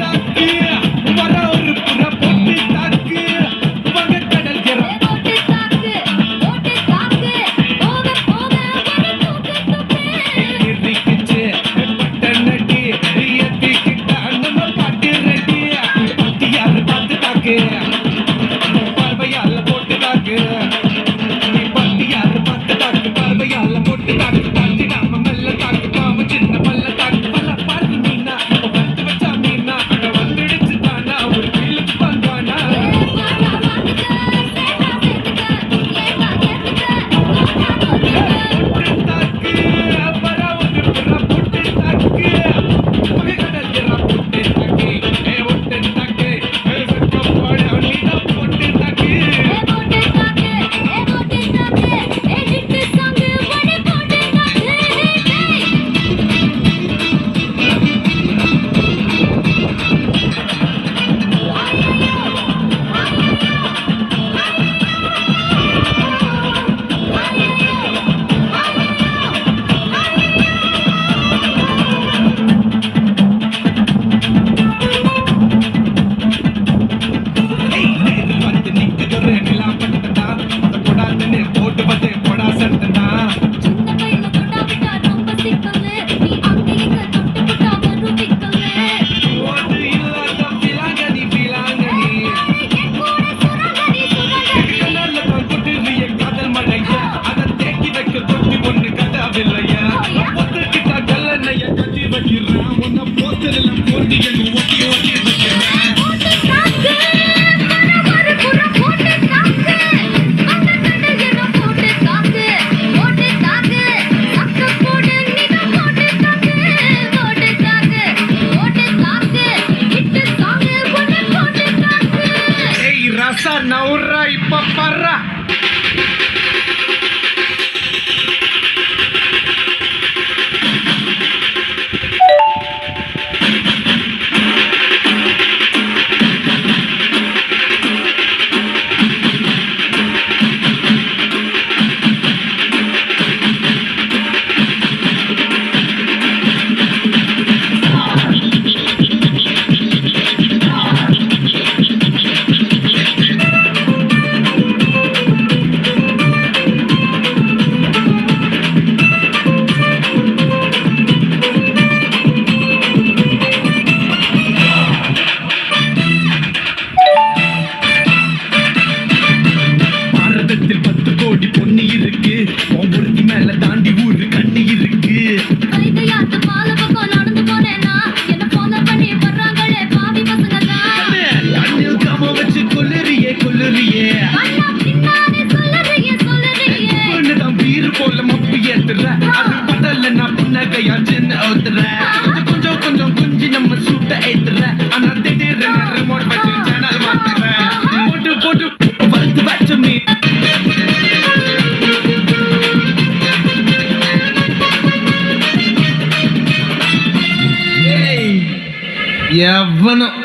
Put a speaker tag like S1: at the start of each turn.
S1: தாக்கு வர ஒரு புற போட்டு தாக்கு உங்க கடல் ஜரம் இருக்கிச்சு பட்டனடி ஏத்திக்கிட்ட நம்ம பாட்டு ரெடி பட்டியால பார்த்து தாக்கு பார்வையால போட்டு தாக்கு பட்டியால பார்த்து தாக்கு பார்வையால போட்டு தாக்கு தாண்டி நாம மெல்ல தாக்கு பாவ சின்ன பல்ல தாக்கு பல்ல பாரு மீனா வந்து வச்சா மீனா அட வந்துடுச்சு தானா ஒரு கில்லுக்கு பண்றானா தாக்கு வர ஒரு புற போட்டு தாக்கு உங்க கடல் ஜரம் போட்டு தாக்கு ஒட்டு தாக்கு சக்கம் போட நீதா போட்டு தாக்கு வந்து நிக்குது நிலாம் பட்டதா அத போடாதுன்னு போட்டு வந்து போடா சட்டதா ஓடு இல்லாத பிலாங்கனி பிலாங்கனி கண்ணால தான் கொட்டுறிய காதல் மழைய அத தேக்கி வைக்க தொட்டி ஒண்ணு கதாவில்லையா ஒத்துக்கிட்டா கல்லணைய கட்டி வைக்கிறான் உன்னை போத்தரெல்லாம் போட்டி எங்க ஒட்டி ஒட்டி வைக்கிறேன் ரசா நவுரா இப்ப பர்றா பாரதத்தில் 10 கோடி பொண்ணு இருக்கு ஒவ்வொருத்தி மேல தாண்டி ஊரு கண்ணி இருக்கு கண்ணில் காம வச்சு கொல்லுறியே கொல்லுறியே தான் பீரு போல மப்பு ஏத்துற அது படல நான் புன்னகையா சின்ன ஊத்துற கொஞ்சம் கொஞ்சம் குஞ்சு நம்ம சூட்ட ஏத்துற ஆனா திடீர்னு ரிமோட் வச்சு சேனல் மாத்துற போட்டு போட்டு வறுத்து வச்ச மீ எவனும்